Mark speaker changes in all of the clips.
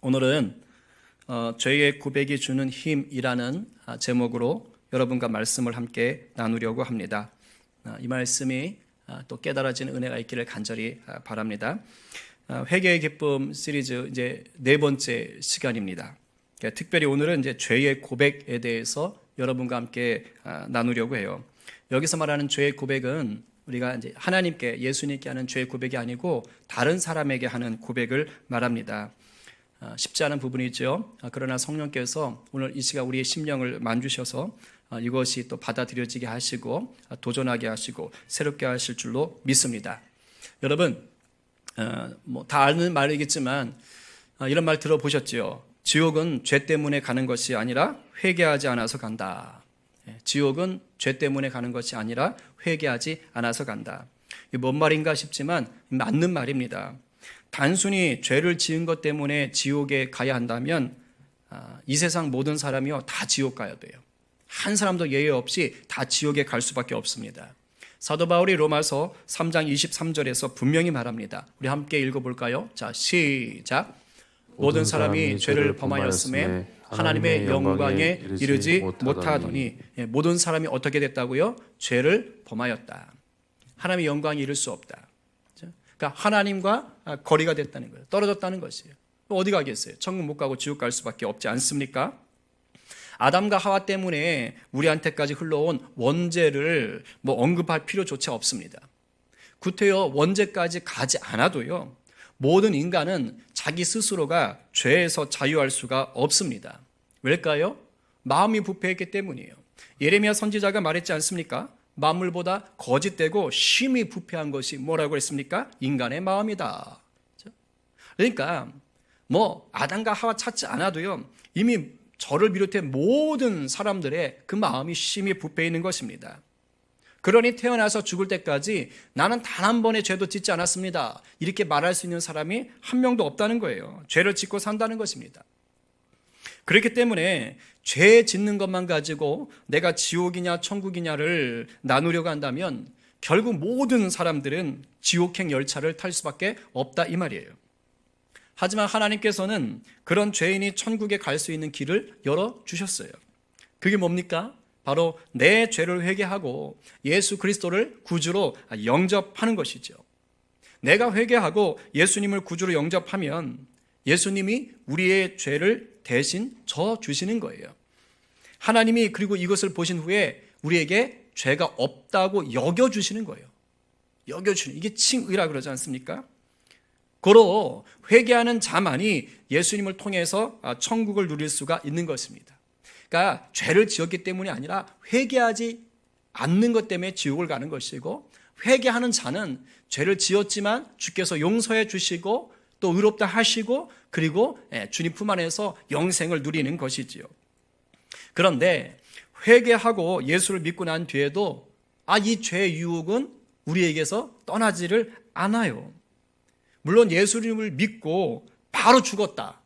Speaker 1: 오늘은 죄의 고백이 주는 힘이라는 제목으로 여러분과 말씀을 함께 나누려고 합니다. 이 말씀이 또 깨달아지는 은혜가 있기를 간절히 바랍니다. 회개의 기쁨 시리즈 이제 네 번째 시간입니다. 특별히 오늘은 이제 죄의 고백에 대해서 여러분과 함께 나누려고 해요. 여기서 말하는 죄의 고백은 우리가 이제 하나님께, 예수님께 하는 죄의 고백이 아니고 다른 사람에게 하는 고백을 말합니다. 쉽지 않은 부분이죠. 그러나 성령께서 오늘 이 시간 우리의 심령을 만주셔서 이것이 또 받아들여지게 하시고 도전하게 하시고 새롭게 하실 줄로 믿습니다. 여러분, 다 아는 말이겠지만 이런 말 들어보셨죠? 지옥은 죄 때문에 가는 것이 아니라 회개하지 않아서 간다. 지옥은 죄 때문에 가는 것이 아니라 회개하지 않아서 간다. 이게 뭔 말인가 싶지만 맞는 말입니다. 단순히 죄를 지은 것 때문에 지옥에 가야 한다면 이 세상 모든 사람이요 다 지옥 가야 돼요. 한 사람도 예외 없이 다 지옥에 갈 수밖에 없습니다. 사도 바울이 로마서 3장 23절에서 분명히 말합니다. 우리 함께 읽어볼까요? 자, 시작. 모든 사람이 죄를 범하였음에 하나님의 영광에 이르지 못하더니 모든 사람이 어떻게 됐다고요? 죄를 범하였다. 하나님의 영광에 이를 수 없다. 그러니까 하나님과 거리가 됐다는 거예요. 떨어졌다는 것이에요. 어디 가겠어요? 천국 못 가고 지옥 갈 수밖에 없지 않습니까? 아담과 하와 때문에 우리한테까지 흘러온 원죄를 언급할 필요조차 없습니다. 구태여 원죄까지 가지 않아도요, 모든 인간은 자기 스스로가 죄에서 자유할 수가 없습니다. 왜일까요? 마음이 부패했기 때문이에요. 예레미야 선지자가 말했지 않습니까? 만물보다 거짓되고 심히 부패한 것이 뭐라고 했습니까? 인간의 마음이다. 그러니까 아담과 하와 찾지 않아도요, 이미 저를 비롯해 모든 사람들의 그 마음이 심히 부패해 있는 것입니다. 그러니 태어나서 죽을 때까지 나는 단 한 번의 죄도 짓지 않았습니다, 이렇게 말할 수 있는 사람이 한 명도 없다는 거예요. 죄를 짓고 산다는 것입니다. 그렇기 때문에 죄 짓는 것만 가지고 내가 지옥이냐 천국이냐를 나누려고 한다면 결국 모든 사람들은 지옥행 열차를 탈 수밖에 없다 이 말이에요. 하지만 하나님께서는 그런 죄인이 천국에 갈 수 있는 길을 열어주셨어요. 그게 뭡니까? 바로 내 죄를 회개하고 예수 그리스도를 구주로 영접하는 것이죠. 내가 회개하고 예수님을 구주로 영접하면 예수님이 우리의 죄를 대신 져주시는 거예요. 하나님이 그리고 이것을 보신 후에 우리에게 죄가 없다고 여겨주시는 거예요. 여겨주시는, 이게 칭의라 그러지 않습니까? 고로 회개하는 자만이 예수님을 통해서 천국을 누릴 수가 있는 것입니다. 그러니까 죄를 지었기 때문이 아니라 회개하지 않는 것 때문에 지옥을 가는 것이고, 회개하는 자는 죄를 지었지만 주께서 용서해 주시고 또 의롭다 하시고 그리고 주님 품 안에서 영생을 누리는 것이지요. 그런데 회개하고 예수를 믿고 난 뒤에도 이 죄의 유혹은 우리에게서 떠나지를 않아요. 물론 예수님을 믿고 바로 죽었다,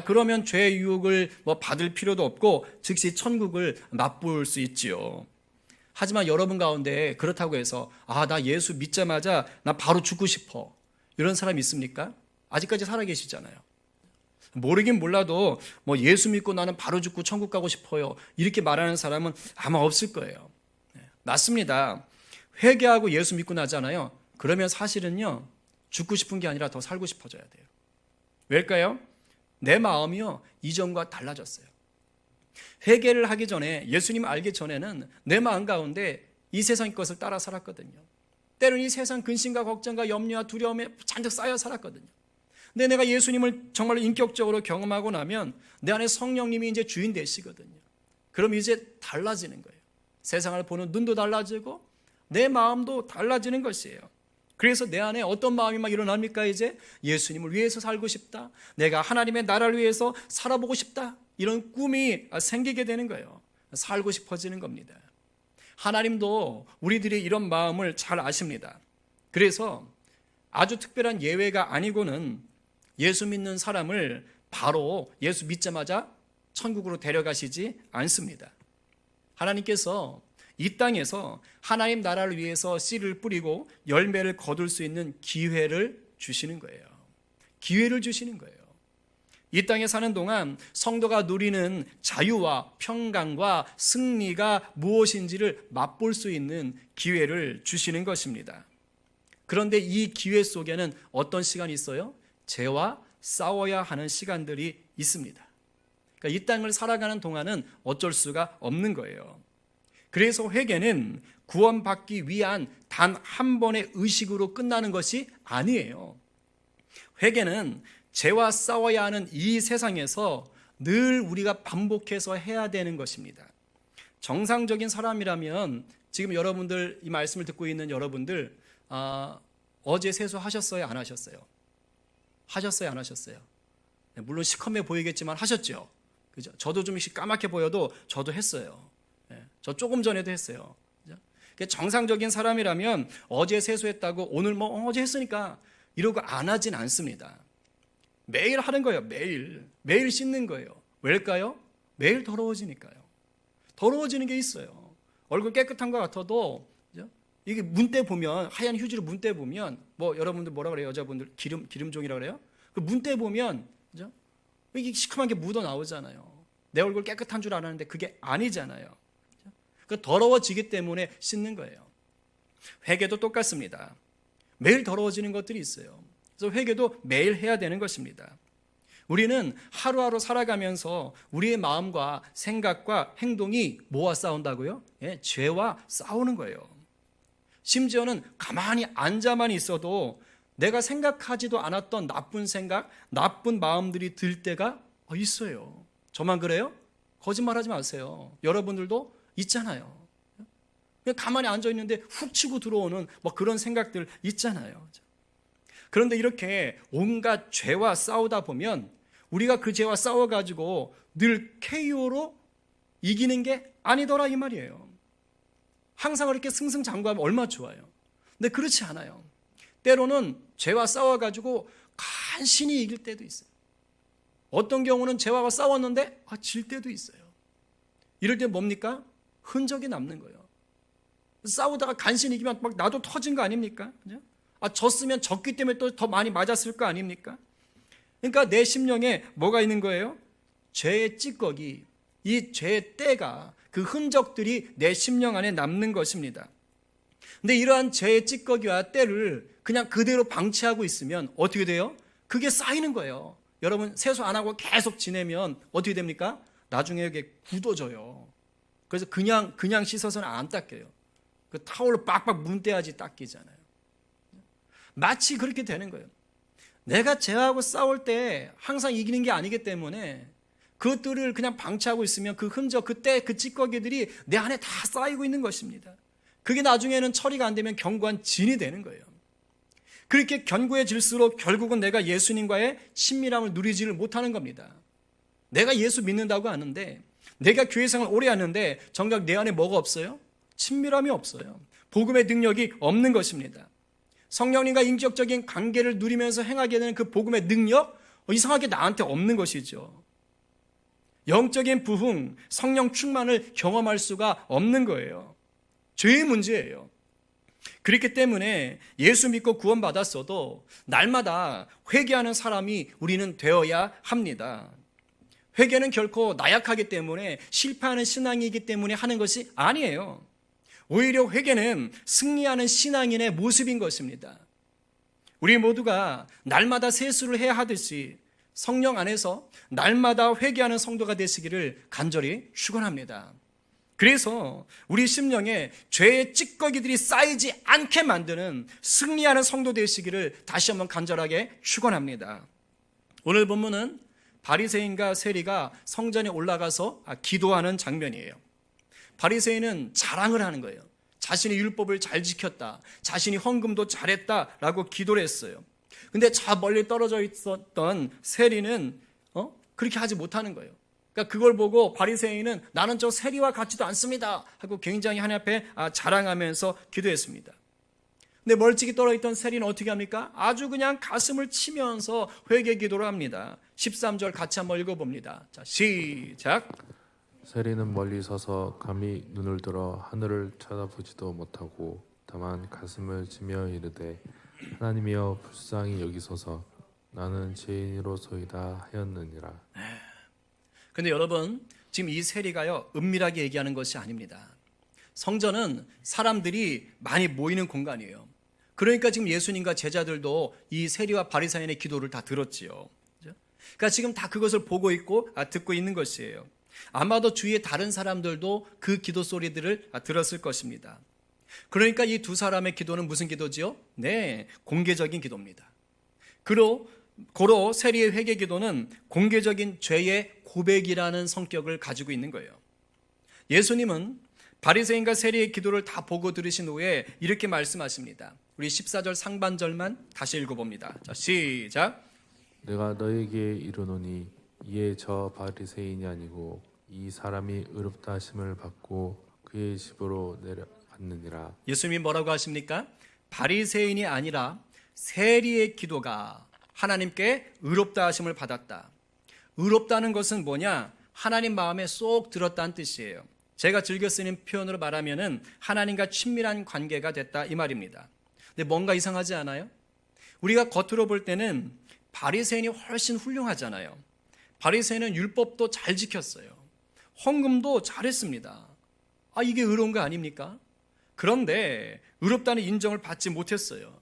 Speaker 1: 그러면 죄의 유혹을 받을 필요도 없고 즉시 천국을 맛볼 수 있지요. 하지만 여러분 가운데 그렇다고 해서 나 예수 믿자마자 나 바로 죽고 싶어, 이런 사람 있습니까? 아직까지 살아계시잖아요. 모르긴 몰라도 예수 믿고 나는 바로 죽고 천국 가고 싶어요, 이렇게 말하는 사람은 아마 없을 거예요. 맞습니다. 회개하고 예수 믿고 나잖아요. 그러면 사실은요, 죽고 싶은 게 아니라 더 살고 싶어져야 돼요. 왜일까요? 내 마음이요 이전과 달라졌어요. 회개를 하기 전에, 예수님 알기 전에는 내 마음 가운데 이 세상의 것을 따라 살았거든요. 때로는 이 세상 근심과 걱정과 염려와 두려움에 잔뜩 쌓여 살았거든요. 근데 내가 예수님을 정말 인격적으로 경험하고 나면 내 안에 성령님이 이제 주인 되시거든요. 그럼 이제 달라지는 거예요. 세상을 보는 눈도 달라지고 내 마음도 달라지는 것이에요. 그래서 내 안에 어떤 마음이 막 일어납니까? 이제 예수님을 위해서 살고 싶다, 내가 하나님의 나라를 위해서 살아보고 싶다, 이런 꿈이 생기게 되는 거예요. 살고 싶어지는 겁니다. 하나님도 우리들이 이런 마음을 잘 아십니다. 그래서 아주 특별한 예외가 아니고는 예수 믿는 사람을 바로 예수 믿자마자 천국으로 데려가시지 않습니다. 하나님께서 이 땅에서 하나님 나라를 위해서 씨를 뿌리고 열매를 거둘 수 있는 기회를 주시는 거예요. 기회를 주시는 거예요. 이 땅에 사는 동안 성도가 누리는 자유와 평강과 승리가 무엇인지를 맛볼 수 있는 기회를 주시는 것입니다. 그런데 이 기회 속에는 어떤 시간이 있어요? 죄와 싸워야 하는 시간들이 있습니다. 그러니까 이 땅을 살아가는 동안은 어쩔 수가 없는 거예요. 그래서 회개는 구원받기 위한 단 한 번의 의식으로 끝나는 것이 아니에요. 회개는 죄와 싸워야 하는 이 세상에서 늘 우리가 반복해서 해야 되는 것입니다. 정상적인 사람이라면 지금 여러분들 이 말씀을 듣고 있는 여러분들 어제 세수하셨어요? 안 하셨어요? 하셨어요? 안 하셨어요? 물론 시커매 보이겠지만 하셨죠? 그죠? 저도 좀 까맣게 보여도 저도 했어요. 저 조금 전에도 했어요. 정상적인 사람이라면 어제 세수했다고 오늘 어제 했으니까 이러고 안 하진 않습니다. 매일 하는 거예요. 매일 씻는 거예요. 왜일까요? 매일 더러워지니까요. 더러워지는 게 있어요. 얼굴 깨끗한 것 같아도 이게 문대 보면 하얀 휴지로 문대 보면 여러분들 뭐라 그래요? 여자분들 기름종이라 그래요? 그 문대 보면 그죠? 이게 시커먼 게 묻어 나오잖아요. 내 얼굴 깨끗한 줄 알았는데 그게 아니잖아요. 그 더러워지기 때문에 씻는 거예요. 회개도 똑같습니다. 매일 더러워지는 것들이 있어요. 그래서 회개도 매일 해야 되는 것입니다. 우리는 하루하루 살아가면서 우리의 마음과 생각과 행동이 뭐와 싸운다고요? 죄와 싸우는 거예요. 심지어는 가만히 앉아만 있어도 내가 생각하지도 않았던 나쁜 생각, 나쁜 마음들이 들 때가 있어요. 저만 그래요? 거짓말하지 마세요. 여러분들도 있잖아요. 그냥 가만히 앉아 있는데 훅 치고 들어오는 그런 생각들 있잖아요. 그런데 이렇게 온갖 죄와 싸우다 보면 우리가 그 죄와 싸워가지고 늘 KO로 이기는 게 아니더라 이 말이에요. 항상 그렇게 승승장구하면 얼마나 좋아요. 근데 그렇지 않아요. 때로는 죄와 싸워가지고 간신히 이길 때도 있어요. 어떤 경우는 죄와 싸웠는데 질 때도 있어요. 이럴 때 뭡니까? 흔적이 남는 거예요. 싸우다가 간신히 이기면 나도 터진 거 아닙니까? 졌으면 졌기 때문에 또 더 많이 맞았을 거 아닙니까? 그러니까 내 심령에 뭐가 있는 거예요? 죄의 찌꺼기, 이 죄의 때가 그 흔적들이 내 심령 안에 남는 것입니다. 근데 이러한 죄의 찌꺼기와 때를 그냥 그대로 방치하고 있으면 어떻게 돼요? 그게 쌓이는 거예요. 여러분 세수 안 하고 계속 지내면 어떻게 됩니까? 나중에 이게 굳어져요. 그래서 그냥 씻어서는 안 닦여요. 그 타올로 빡빡 문대야지 닦이잖아요. 마치 그렇게 되는 거예요. 내가 죄하고 싸울 때 항상 이기는 게 아니기 때문에 그것들을 그냥 방치하고 있으면 그 흔적, 그때 그 찌꺼기들이 내 안에 다 쌓이고 있는 것입니다. 그게 나중에는 처리가 안 되면 견고한 진이 되는 거예요. 그렇게 견고해질수록 결국은 내가 예수님과의 친밀함을 누리지를 못하는 겁니다. 내가 예수 믿는다고 하는데, 내가 교회 생활을 오래 하는데 정작 내 안에 뭐가 없어요? 친밀함이 없어요. 복음의 능력이 없는 것입니다. 성령님과 인격적인 관계를 누리면서 행하게 되는 그 복음의 능력, 이상하게 나한테 없는 것이죠. 영적인 부흥, 성령 충만을 경험할 수가 없는 거예요. 죄의 문제예요. 그렇기 때문에 예수 믿고 구원받았어도 날마다 회개하는 사람이 우리는 되어야 합니다. 회개는 결코 나약하기 때문에 실패하는 신앙이기 때문에 하는 것이 아니에요. 오히려 회개는 승리하는 신앙인의 모습인 것입니다. 우리 모두가 날마다 세수를 해야 하듯이 성령 안에서 날마다 회개하는 성도가 되시기를 간절히 축원합니다. 그래서 우리 심령에 죄의 찌꺼기들이 쌓이지 않게 만드는 승리하는 성도 되시기를 다시 한번 간절하게 축원합니다. 오늘 본문은 바리새인과 세리가 성전에 올라가서 기도하는 장면이에요. 바리새인은 자랑을 하는 거예요. 자신이 율법을 잘 지켰다, 자신이 헌금도 잘했다라고 기도를 했어요. 근데 저 멀리 떨어져 있었던 세리는 그렇게 하지 못하는 거예요. 그러니까 그걸 보고 바리새인은 나는 저 세리와 같지도 않습니다 하고 굉장히 하나님 앞에 자랑하면서 기도했습니다. 근데 멀찍이 떨어있던 세리는 어떻게 합니까? 아주 그냥 가슴을 치면서 회개 기도를 합니다. 13절 같이 한번 읽어봅니다. 자, 시작.
Speaker 2: 세리는 멀리 서서 감히 눈을 들어 하늘을 쳐다보지도 못하고 다만 가슴을 치며 이르되 하나님이여 불쌍히 여기소서 나는 죄인으로소이다 하였느니라.
Speaker 1: 근데 여러분, 지금 이 세리가요, 은밀하게 얘기하는 것이 아닙니다. 성전은 사람들이 많이 모이는 공간이에요. 그러니까 지금 예수님과 제자들도 이 세리와 바리사인의 기도를 다 들었지요. 그러니까 지금 다 그것을 보고 있고 듣고 있는 것이에요. 아마도 주위의 다른 사람들도 그 기도 소리들을 들었을 것입니다. 그러니까 이 두 사람의 기도는 무슨 기도지요? 네, 공개적인 기도입니다. 고로 세리의 회개 기도는 공개적인 죄의 고백이라는 성격을 가지고 있는 거예요. 예수님은 바리새인과 세리의 기도를 다 보고 들으신 후에 이렇게 말씀하십니다. 우리 14절 상반절만 다시 읽어봅니다. 자, 시작.
Speaker 2: 내가 너에게 이르노니 이에 저 바리새인이 아니고 이 사람이 의롭다 하심을 받고 그의 집으로 내려갔느니라.
Speaker 1: 예수님이 뭐라고 하십니까? 바리새인이 아니라 세리의 기도가 하나님께 의롭다 하심을 받았다. 의롭다는 것은 뭐냐? 하나님 마음에 쏙 들었다는 뜻이에요. 제가 즐겨 쓰는 표현으로 말하면은 하나님과 친밀한 관계가 됐다 이 말입니다. 근데 뭔가 이상하지 않아요? 우리가 겉으로 볼 때는 바리새인이 훨씬 훌륭하잖아요. 바리새인은 율법도 잘 지켰어요. 헌금도 잘했습니다. 이게 의로운 거 아닙니까? 그런데 의롭다는 인정을 받지 못했어요.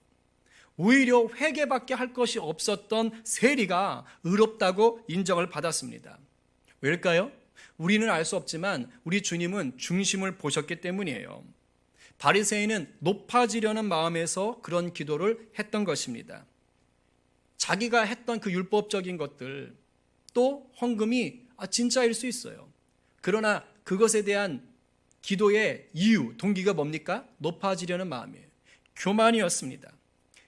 Speaker 1: 오히려 회개밖에 할 것이 없었던 세리가 의롭다고 인정을 받았습니다. 왜일까요? 우리는 알 수 없지만 우리 주님은 중심을 보셨기 때문이에요. 바리새인은 높아지려는 마음에서 그런 기도를 했던 것입니다. 자기가 했던 그 율법적인 것들, 또 헌금이 진짜일 수 있어요. 그러나 그것에 대한 기도의 이유, 동기가 뭡니까? 높아지려는 마음이에요. 교만이었습니다.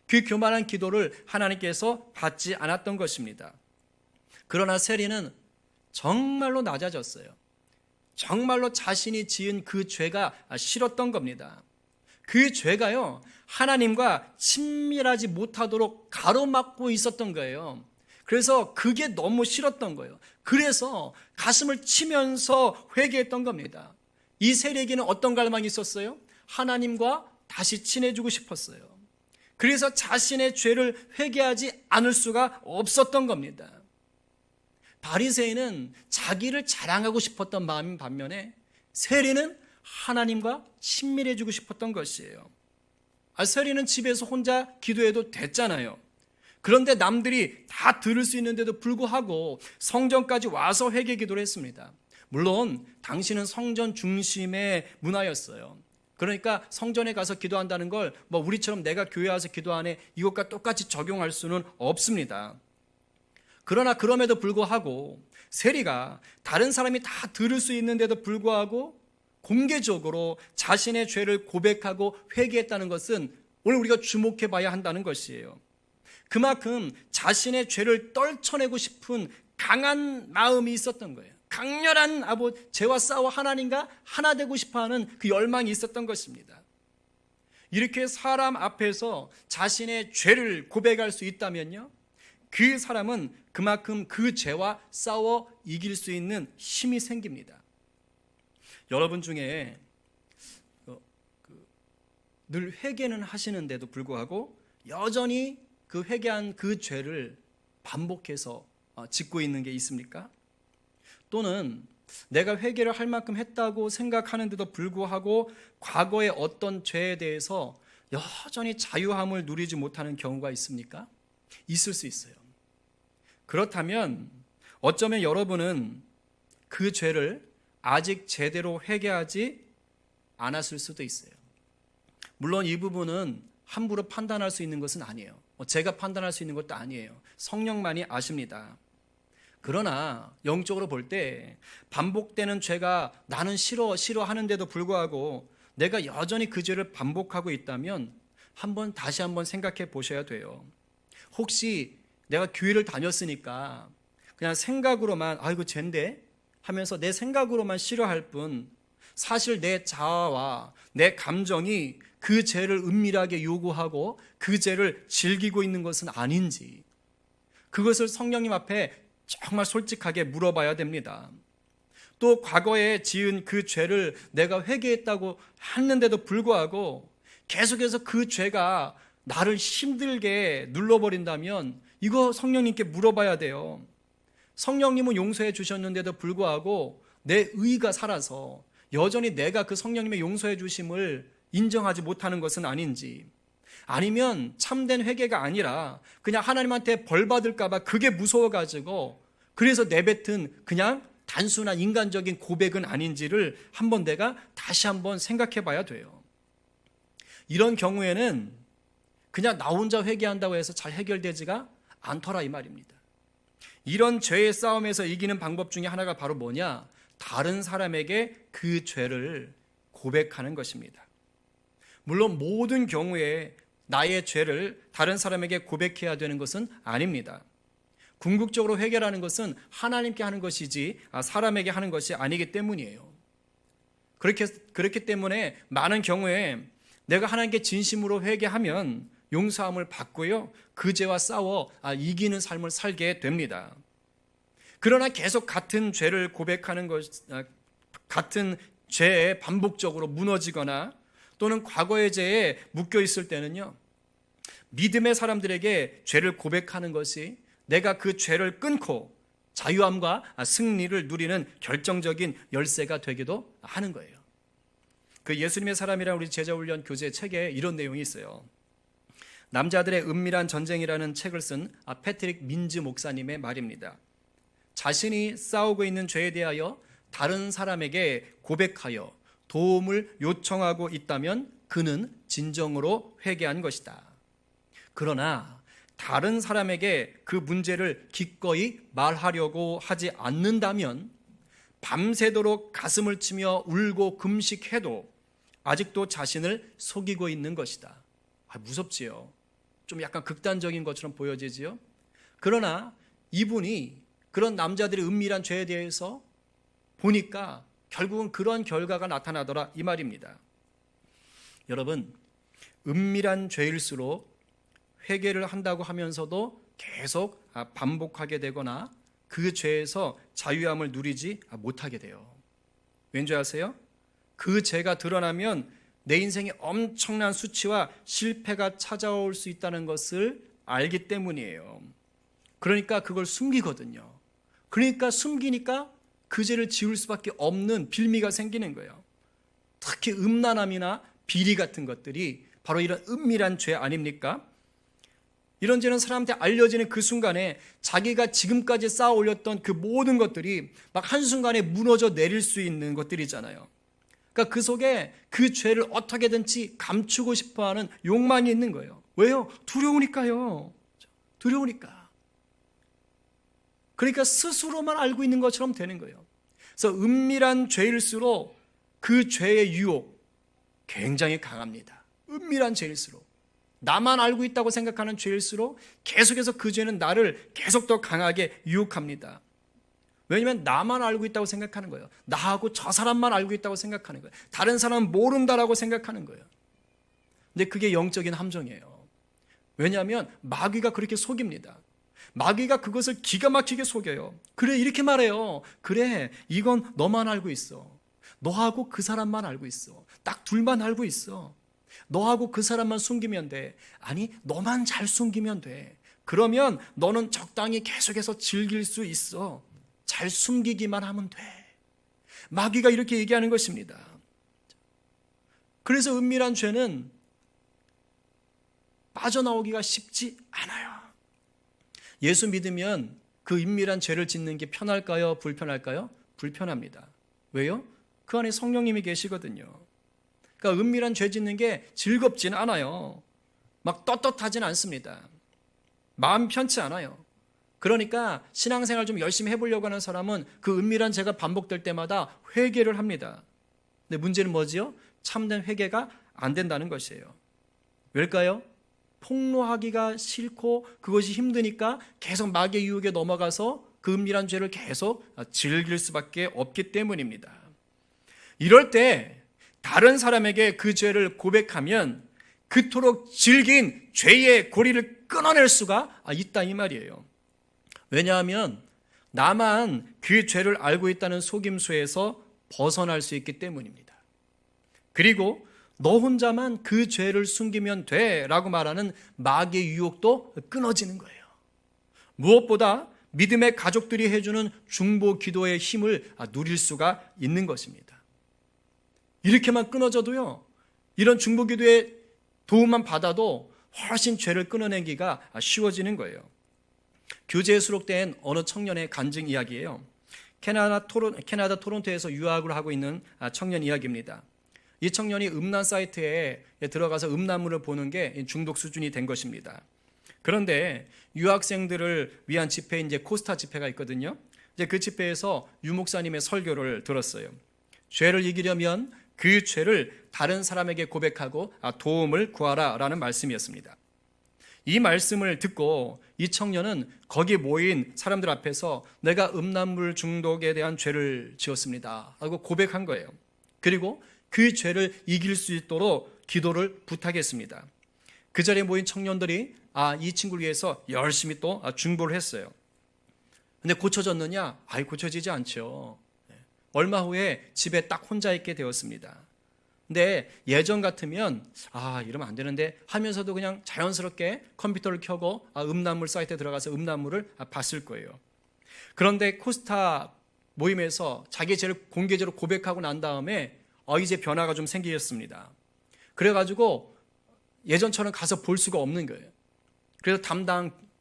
Speaker 1: 그 교만한 기도를 하나님께서 받지 않았던 것입니다. 그러나 세리는 정말로 낮아졌어요. 정말로 자신이 지은 그 죄가 싫었던 겁니다. 그 죄가요, 하나님과 친밀하지 못하도록 가로막고 있었던 거예요. 그래서 그게 너무 싫었던 거예요. 그래서 가슴을 치면서 회개했던 겁니다. 이 세리에게는 어떤 갈망이 있었어요? 하나님과 다시 친해지고 싶었어요. 그래서 자신의 죄를 회개하지 않을 수가 없었던 겁니다. 바리새인은 자기를 자랑하고 싶었던 마음인 반면에 세리는 하나님과 친밀해지고 싶었던 것이에요. 세리는 집에서 혼자 기도해도 됐잖아요. 그런데 남들이 다 들을 수 있는데도 불구하고 성전까지 와서 회개 기도를 했습니다. 물론 당시는 성전 중심의 문화였어요. 그러니까 성전에 가서 기도한다는 걸 우리처럼 내가 교회 와서 기도하네 이것과 똑같이 적용할 수는 없습니다. 그러나 그럼에도 불구하고 세리가 다른 사람이 다 들을 수 있는데도 불구하고 공개적으로 자신의 죄를 고백하고 회개했다는 것은 오늘 우리가 주목해 봐야 한다는 것이에요. 그만큼 자신의 죄를 떨쳐내고 싶은 강한 마음이 있었던 거예요. 강렬한 죄와 싸워 하나님과 하나 되고 싶어하는 그 열망이 있었던 것입니다. 이렇게 사람 앞에서 자신의 죄를 고백할 수 있다면요, 그 사람은 그만큼 그 죄와 싸워 이길 수 있는 힘이 생깁니다. 여러분 중에 늘 회개는 하시는데도 불구하고 여전히 그 회개한 그 죄를 반복해서 짓고 있는 게 있습니까? 또는 내가 회개를 할 만큼 했다고 생각하는데도 불구하고 과거의 어떤 죄에 대해서 여전히 자유함을 누리지 못하는 경우가 있습니까? 있을 수 있어요. 그렇다면 어쩌면 여러분은 그 죄를 아직 제대로 회개하지 않았을 수도 있어요. 물론 이 부분은 함부로 판단할 수 있는 것은 아니에요. 제가 판단할 수 있는 것도 아니에요. 성령만이 아십니다. 그러나 영적으로 볼 때 반복되는 죄가 나는 싫어하는데도 불구하고 내가 여전히 그 죄를 반복하고 있다면 다시 한번 생각해 보셔야 돼요. 혹시 내가 교회를 다녔으니까 그냥 생각으로만 이거 죄인데 하면서 내 생각으로만 싫어할 뿐 사실 내 자아와 내 감정이 그 죄를 은밀하게 요구하고 그 죄를 즐기고 있는 것은 아닌지, 그것을 성령님 앞에 정말 솔직하게 물어봐야 됩니다. 또 과거에 지은 그 죄를 내가 회개했다고 했는데도 불구하고 계속해서 그 죄가 나를 힘들게 눌러버린다면 이거 성령님께 물어봐야 돼요. 성령님은 용서해 주셨는데도 불구하고 내 의가 살아서 여전히 내가 그 성령님의 용서해 주심을 인정하지 못하는 것은 아닌지, 아니면 참된 회개가 아니라 그냥 하나님한테 벌 받을까 봐 그게 무서워가지고 그래서 내뱉은 그냥 단순한 인간적인 고백은 아닌지를 한번 내가 다시 한번 생각해 봐야 돼요. 이런 경우에는 그냥 나 혼자 회개한다고 해서 잘 해결되지가 않더라 이 말입니다. 이런 죄의 싸움에서 이기는 방법 중에 하나가 바로 뭐냐? 다른 사람에게 그 죄를 고백하는 것입니다. 물론 모든 경우에 나의 죄를 다른 사람에게 고백해야 되는 것은 아닙니다. 궁극적으로 회개라는 것은 하나님께 하는 것이지 사람에게 하는 것이 아니기 때문이에요. 그렇기 때문에 많은 경우에 내가 하나님께 진심으로 회개하면 용서함을 받고요, 그 죄와 싸워 이기는 삶을 살게 됩니다. 그러나 계속 같은 죄를 고백하는 것, 같은 죄에 반복적으로 무너지거나 또는 과거의 죄에 묶여 있을 때는요, 믿음의 사람들에게 죄를 고백하는 것이 내가 그 죄를 끊고 자유함과 승리를 누리는 결정적인 열쇠가 되기도 하는 거예요. 그 예수님의 사람이란 우리 제자훈련 교재 책에 이런 내용이 있어요. 남자들의 은밀한 전쟁이라는 책을 쓴 패트릭 민즈 목사님의 말입니다. 자신이 싸우고 있는 죄에 대하여 다른 사람에게 고백하여 도움을 요청하고 있다면 그는 진정으로 회개한 것이다. 그러나 다른 사람에게 그 문제를 기꺼이 말하려고 하지 않는다면 밤새도록 가슴을 치며 울고 금식해도 아직도 자신을 속이고 있는 것이다. 무섭지요. 좀 약간 극단적인 것처럼 보여지지요. 그러나 이분이 그런 남자들의 은밀한 죄에 대해서 보니까 결국은 그런 결과가 나타나더라 이 말입니다. 여러분, 은밀한 죄일수록 회개를 한다고 하면서도 계속 반복하게 되거나 그 죄에서 자유함을 누리지 못하게 돼요. 왠지 아세요? 그 죄가 드러나면 내 인생에 엄청난 수치와 실패가 찾아올 수 있다는 것을 알기 때문이에요. 그러니까 그걸 숨기거든요. 그러니까 숨기니까 그 죄를 지울 수밖에 없는 빌미가 생기는 거예요. 특히 음란함이나 비리 같은 것들이 바로 이런 은밀한 죄 아닙니까? 이런 죄는 사람한테 알려지는 그 순간에 자기가 지금까지 쌓아 올렸던 그 모든 것들이 막 한순간에 무너져 내릴 수 있는 것들이잖아요. 그러니까 그 속에 그 죄를 어떻게든지 감추고 싶어하는 욕망이 있는 거예요. 왜요? 두려우니까요. 두려우니까. 그러니까 스스로만 알고 있는 것처럼 되는 거예요. 그래서 은밀한 죄일수록 그 죄의 유혹 굉장히 강합니다. 은밀한 죄일수록. 나만 알고 있다고 생각하는 죄일수록 계속해서 그 죄는 나를 계속 더 강하게 유혹합니다. 왜냐하면 나만 알고 있다고 생각하는 거예요. 나하고 저 사람만 알고 있다고 생각하는 거예요. 다른 사람은 모른다라고 생각하는 거예요. 근데 그게 영적인 함정이에요. 왜냐하면 마귀가 그렇게 속입니다. 마귀가 그것을 기가 막히게 속여요. 그래, 이렇게 말해요. 그래, 이건 너만 알고 있어. 너하고 그 사람만 알고 있어. 딱 둘만 알고 있어. 너하고 그 사람만 숨기면 돼. 아니, 너만 잘 숨기면 돼. 그러면 너는 적당히 계속해서 즐길 수 있어. 잘 숨기기만 하면 돼. 마귀가 이렇게 얘기하는 것입니다. 그래서 은밀한 죄는 빠져나오기가 쉽지 않아요. 예수 믿으면 그 은밀한 죄를 짓는 게 편할까요? 불편할까요? 불편합니다. 왜요? 그 안에 성령님이 계시거든요. 그러니까 은밀한 죄 짓는 게 즐겁진 않아요. 막 떳떳하진 않습니다. 마음 편치 않아요. 그러니까 신앙생활 좀 열심히 해보려고 하는 사람은 그 은밀한 죄가 반복될 때마다 회개를 합니다. 근데 문제는 뭐지요? 참된 회개가 안 된다는 것이에요. 왜일까요? 폭로하기가 싫고 그것이 힘드니까 계속 마귀의 유혹에 넘어가서 그 은밀한 죄를 계속 즐길 수밖에 없기 때문입니다. 이럴 때 다른 사람에게 그 죄를 고백하면 그토록 질긴 죄의 고리를 끊어낼 수가 있다 이 말이에요. 왜냐하면 나만 그 죄를 알고 있다는 속임수에서 벗어날 수 있기 때문입니다. 그리고 너 혼자만 그 죄를 숨기면 돼 라고 말하는 마귀의 유혹도 끊어지는 거예요. 무엇보다 믿음의 가족들이 해주는 중보 기도의 힘을 누릴 수가 있는 것입니다. 이렇게만 끊어져도요, 이런 중보 기도의 도움만 받아도 훨씬 죄를 끊어내기가 쉬워지는 거예요. 교재에 수록된 어느 청년의 간증 이야기예요. 캐나다 토론토에서 유학을 하고 있는 청년 이야기입니다. 이 청년이 음란 사이트에 들어가서 음란물을 보는 게 중독 수준이 된 것입니다. 그런데 유학생들을 위한 집회, 이제 코스타 집회가 있거든요. 이제 그 집회에서 유 목사님의 설교를 들었어요. 죄를 이기려면 그 죄를 다른 사람에게 고백하고 도움을 구하라라는 말씀이었습니다. 이 말씀을 듣고 이 청년은 거기 모인 사람들 앞에서 내가 음란물 중독에 대한 죄를 지었습니다 하고 고백한 거예요. 그리고 그 죄를 이길 수 있도록 기도를 부탁했습니다. 그 자리에 모인 청년들이 이 친구를 위해서 열심히 또 중보를 했어요. 근데 고쳐졌느냐? 고쳐지지 않죠. 얼마 후에 집에 딱 혼자 있게 되었습니다. 근데 예전 같으면 이러면 안 되는데 하면서도 그냥 자연스럽게 컴퓨터를 켜고 음란물 사이트에 들어가서 음란물을 봤을 거예요. 그런데 코스타 모임에서 자기 죄를 공개적으로 고백하고 난 다음에 이제 변화가 좀 생기셨습니다. 그래가지고 예전처럼 가서 볼 수가 없는 거예요. 그래서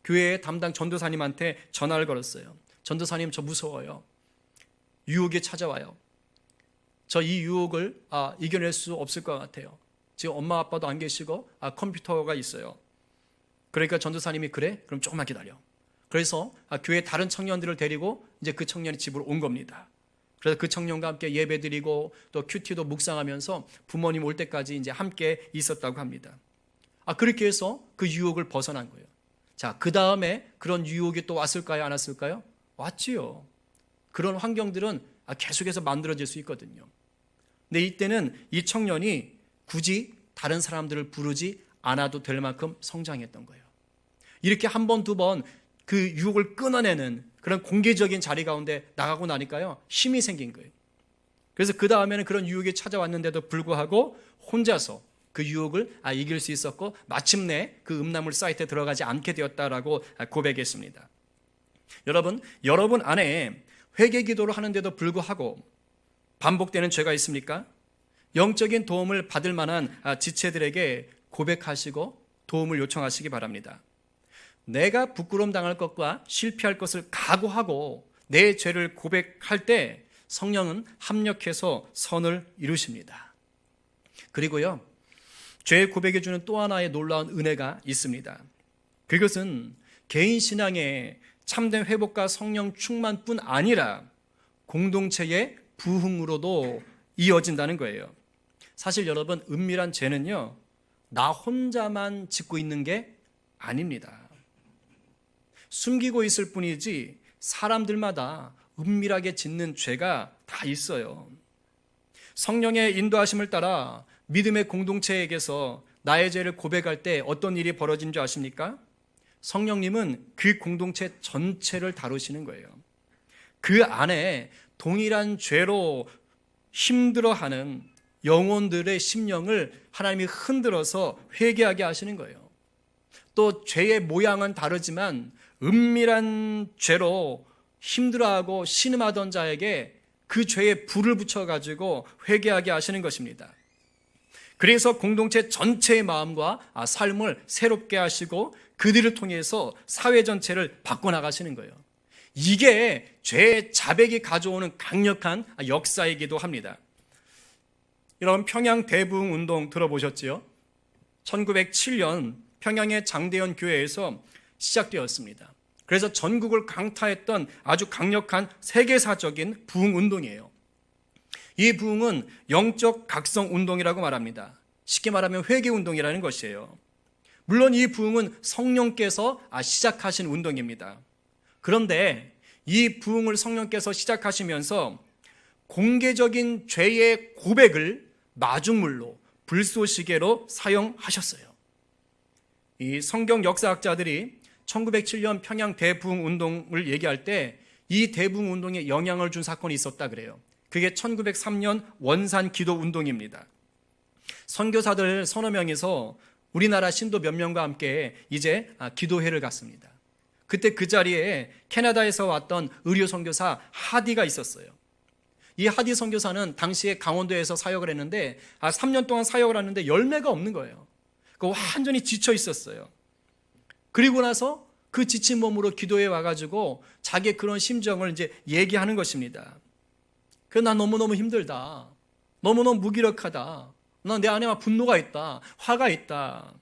Speaker 1: 교회의 담당 전도사님한테 전화를 걸었어요. 전도사님, 저 무서워요. 유혹이 찾아와요. 저 이 유혹을 이겨낼 수 없을 것 같아요. 지금 엄마 아빠도 안 계시고 컴퓨터가 있어요. 그러니까 전도사님이 그래? 그럼 조금만 기다려. 그래서 교회 다른 청년들을 데리고 이제 그 청년이 집으로 온 겁니다. 그래서 그 청년과 함께 예배드리고 또 큐티도 묵상하면서 부모님 올 때까지 이제 함께 있었다고 합니다. 그렇게 해서 그 유혹을 벗어난 거예요. 자, 그 다음에 그런 유혹이 또 왔을까요? 안 왔을까요? 왔지요. 그런 환경들은 계속해서 만들어질 수 있거든요. 근데 이때는 이 청년이 굳이 다른 사람들을 부르지 않아도 될 만큼 성장했던 거예요. 이렇게 한 번, 두 번 그 유혹을 끊어내는 그런 공개적인 자리 가운데 나가고 나니까요, 힘이 생긴 거예요. 그래서 그 다음에는 그런 유혹이 찾아왔는데도 불구하고 혼자서 그 유혹을 이길 수 있었고 마침내 그 음란물 사이트에 들어가지 않게 되었다라고 고백했습니다. 여러분 안에 회개 기도를 하는데도 불구하고 반복되는 죄가 있습니까? 영적인 도움을 받을 만한 지체들에게 고백하시고 도움을 요청하시기 바랍니다. 내가 부끄러움 당할 것과 실패할 것을 각오하고 내 죄를 고백할 때 성령은 합력해서 선을 이루십니다. 그리고요, 죄 고백해 주는 또 하나의 놀라운 은혜가 있습니다. 그것은 개인 신앙의 참된 회복과 성령 충만뿐 아니라 공동체의 부흥으로도 이어진다는 거예요. 사실 여러분, 은밀한 죄는요, 나 혼자만 짓고 있는 게 아닙니다. 숨기고 있을 뿐이지 사람들마다 은밀하게 짓는 죄가 다 있어요. 성령의 인도하심을 따라 믿음의 공동체에게서 나의 죄를 고백할 때 어떤 일이 벌어진 줄 아십니까? 성령님은 그 공동체 전체를 다루시는 거예요. 그 안에 동일한 죄로 힘들어하는 영혼들의 심령을 하나님이 흔들어서 회개하게 하시는 거예요. 또 죄의 모양은 다르지만 은밀한 죄로 힘들어하고 신음하던 자에게 그 죄에 불을 붙여가지고 회개하게 하시는 것입니다. 그래서 공동체 전체의 마음과 삶을 새롭게 하시고 그들을 통해서 사회 전체를 바꿔나가시는 거예요. 이게 죄의 자백이 가져오는 강력한 역사이기도 합니다. 여러분, 평양 대부흥 운동 들어보셨지요? 1907년 평양의 장대현 교회에서 시작되었습니다. 그래서 전국을 강타했던 아주 강력한 세계사적인 부흥 운동이에요. 이 부흥은 영적 각성 운동이라고 말합니다. 쉽게 말하면 회개 운동이라는 것이에요. 물론 이 부흥은 성령께서 시작하신 운동입니다. 그런데 이 부흥을 성령께서 시작하시면서 공개적인 죄의 고백을 마중물로 불쏘시개로 사용하셨어요. 이 성경 역사학자들이 1907년 평양 대부흥 운동을 얘기할 때 이 대부흥 운동에 영향을 준 사건이 있었다 그래요. 그게 1903년 원산 기도 운동입니다. 선교사들 서너 명이서 우리나라 신도 몇 명과 함께 이제 기도회를 갔습니다. 그때 그 자리에 캐나다에서 왔던 의료 선교사 하디가 있었어요. 이 하디 선교사는 당시에 강원도에서 사역을 했는데 3년 동안 사역을 하는데 열매가 없는 거예요. 완전히 지쳐 있었어요. 그리고 나서 그 지친 몸으로 기도에 와가지고 자기의 그런 심정을 이제 얘기하는 것입니다. 난 너무너무 힘들다. 너무너무 무기력하다. 난 내 안에 막 분노가 있다. 화가 있다.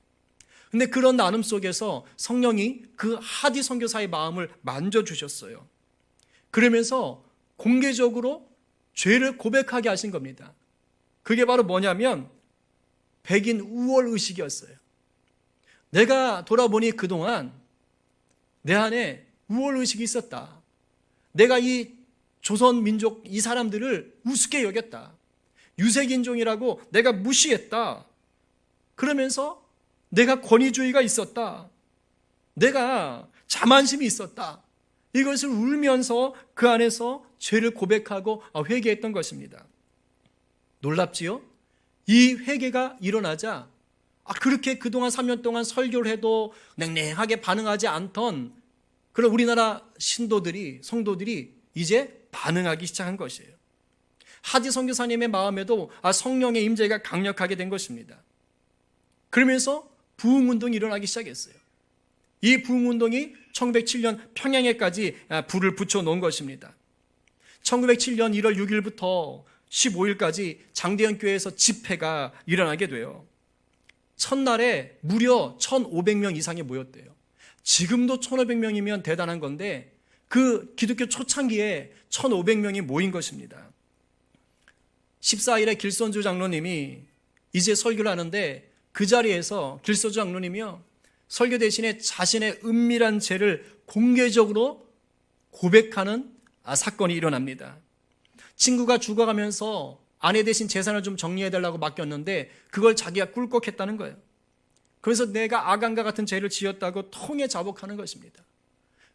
Speaker 1: 근데 그런 나눔 속에서 성령이 그 하디 선교사의 마음을 만져주셨어요. 그러면서 공개적으로 죄를 고백하게 하신 겁니다. 그게 바로 뭐냐면 백인 우월의식이었어요. 내가 돌아보니 그동안 내 안에 우월의식이 있었다. 내가 이 조선 민족 이 사람들을 우습게 여겼다. 유색인종이라고 내가 무시했다. 그러면서 내가 권위주의가 있었다. 내가 자만심이 있었다. 이것을 울면서 그 안에서 죄를 고백하고 회개했던 것입니다. 놀랍지요? 이 회개가 일어나자 그렇게 그동안 3년 동안 설교를 해도 냉랭하게 반응하지 않던 그런 우리나라 신도들이 성도들이 이제 반응하기 시작한 것이에요. 하디 선교사님의 마음에도 성령의 임재가 강력하게 된 것입니다. 그러면서 부흥운동이 일어나기 시작했어요. 이 부흥운동이 1907년 평양에까지 불을 붙여놓은 것입니다. 1907년 1월 6일부터 15일까지 장대현 교회에서 집회가 일어나게 돼요. 첫날에 무려 1,500명 이상이 모였대요. 지금도 1,500명이면 대단한 건데 그 기독교 초창기에 1,500명이 모인 것입니다. 14일에 길선주 장로님이 이제 설교를 하는데 그 자리에서 길선주 장로님이요 설교 대신에 자신의 은밀한 죄를 공개적으로 고백하는 사건이 일어납니다. 친구가 죽어가면서 아내 대신 재산을 좀 정리해달라고 맡겼는데 그걸 자기가 꿀꺽했다는 거예요. 그래서 내가 아간과 같은 죄를 지었다고 통해 자복하는 것입니다.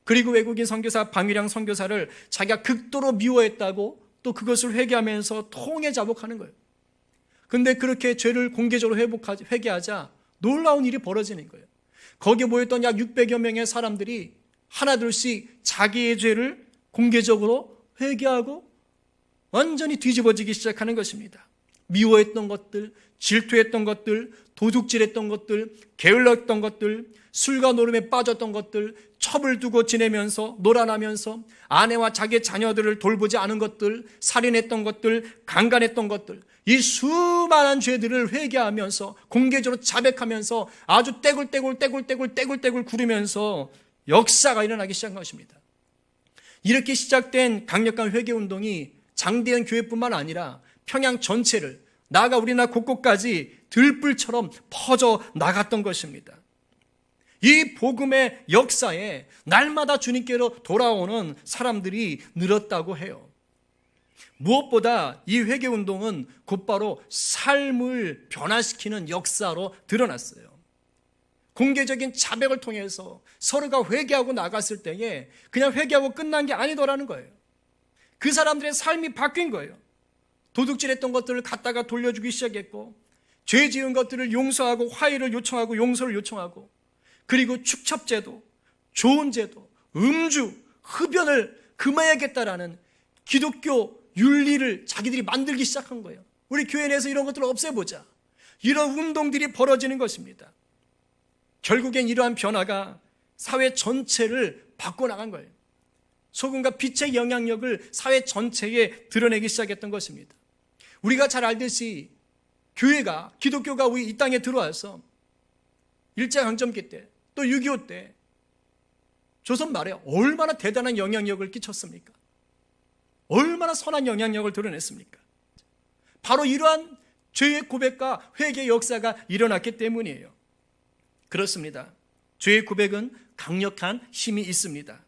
Speaker 1: 그리고 외국인 선교사 방위량 선교사를 자기가 극도로 미워했다고 또 그것을 회개하면서 통해 자복하는 거예요. 근데 그렇게 죄를 공개적으로 회개하자 놀라운 일이 벌어지는 거예요. 거기에 모였던 약 600여 명의 사람들이 하나둘씩 자기의 죄를 공개적으로 회개하고 완전히 뒤집어지기 시작하는 것입니다. 미워했던 것들, 질투했던 것들, 도둑질했던 것들, 게을렀던 것들, 술과 노름에 빠졌던 것들, 첩을 두고 지내면서 놀아나면서 아내와 자기의 자녀들을 돌보지 않은 것들, 살인했던 것들, 강간했던 것들, 이 수많은 죄들을 회개하면서 공개적으로 자백하면서 아주 떼굴떼굴 구르면서 역사가 일어나기 시작한 것입니다. 이렇게 시작된 강력한 회개운동이 장대현 교회뿐만 아니라 평양 전체를 나아가 우리나라 곳곳까지 들불처럼 퍼져 나갔던 것입니다. 이 복음의 역사에 날마다 주님께로 돌아오는 사람들이 늘었다고 해요. 무엇보다 이 회개운동은 곧바로 삶을 변화시키는 역사로 드러났어요. 공개적인 자백을 통해서 서로가 회개하고 나갔을 때에 그냥 회개하고 끝난 게 아니더라는 거예요. 그 사람들의 삶이 바뀐 거예요. 도둑질했던 것들을 갖다가 돌려주기 시작했고 죄 지은 것들을 용서하고 화해를 요청하고 용서를 요청하고 그리고 축첩제도, 조언제도, 음주, 흡연을 금해야겠다라는 기독교 윤리를 자기들이 만들기 시작한 거예요. 우리 교회 내에서 이런 것들을 없애보자. 이런 운동들이 벌어지는 것입니다. 결국엔 이러한 변화가 사회 전체를 바꿔나간 거예요. 소금과 빛의 영향력을 사회 전체에 드러내기 시작했던 것입니다. 우리가 잘 알듯이 교회가, 기독교가 우리 이 땅에 들어와서 일제강점기 때, 또 6.25 때 조선 말에 얼마나 대단한 영향력을 끼쳤습니까? 얼마나 선한 영향력을 드러냈습니까? 바로 이러한 죄의 고백과 회개의 역사가 일어났기 때문이에요. 그렇습니다. 죄의 고백은 강력한 힘이 있습니다.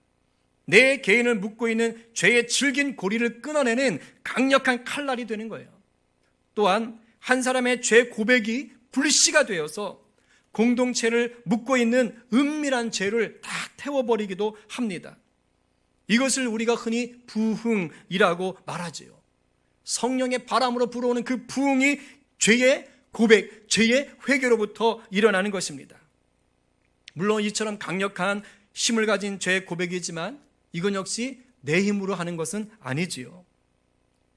Speaker 1: 내 개인을 묶고 있는 죄의 질긴 고리를 끊어내는 강력한 칼날이 되는 거예요. 또한 한 사람의 죄 고백이 불씨가 되어서 공동체를 묶고 있는 은밀한 죄를 다 태워버리기도 합니다. 이것을 우리가 흔히 부흥이라고 말하지요. 성령의 바람으로 불어오는 그 부흥이 죄의 고백, 죄의 회개로부터 일어나는 것입니다. 물론 이처럼 강력한 힘을 가진 죄의 고백이지만 이건 역시 내 힘으로 하는 것은 아니지요.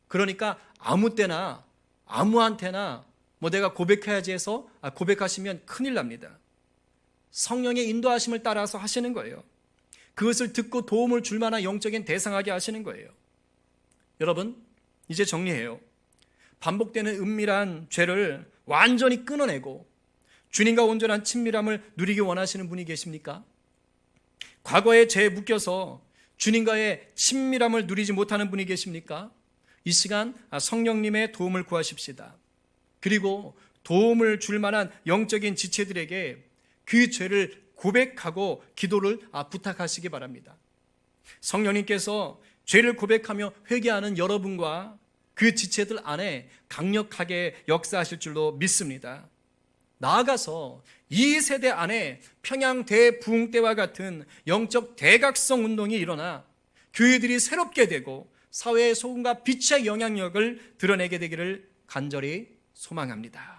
Speaker 1: 그러니까 아무 때나 아무한테나 내가 고백해야지 해서 고백하시면 큰일 납니다. 성령의 인도하심을 따라서 하시는 거예요. 그것을 듣고 도움을 줄 만한 영적인 대상하게 하시는 거예요. 여러분, 이제 정리해요. 반복되는 은밀한 죄를 완전히 끊어내고 주님과 온전한 친밀함을 누리기 원하시는 분이 계십니까? 과거의 죄에 묶여서 주님과의 친밀함을 누리지 못하는 분이 계십니까? 이 시간 성령님의 도움을 구하십시다. 그리고 도움을 줄 만한 영적인 지체들에게 그 죄를 고백하고 기도를 부탁하시기 바랍니다. 성령님께서 죄를 고백하며 회개하는 여러분과 그 지체들 안에 강력하게 역사하실 줄로 믿습니다. 나아가서 이 세대 안에 평양 대부흥 때와 같은 영적 대각성 운동이 일어나 교회들이 새롭게 되고 사회의 소금과 빛의 영향력을 드러내게 되기를 간절히 소망합니다.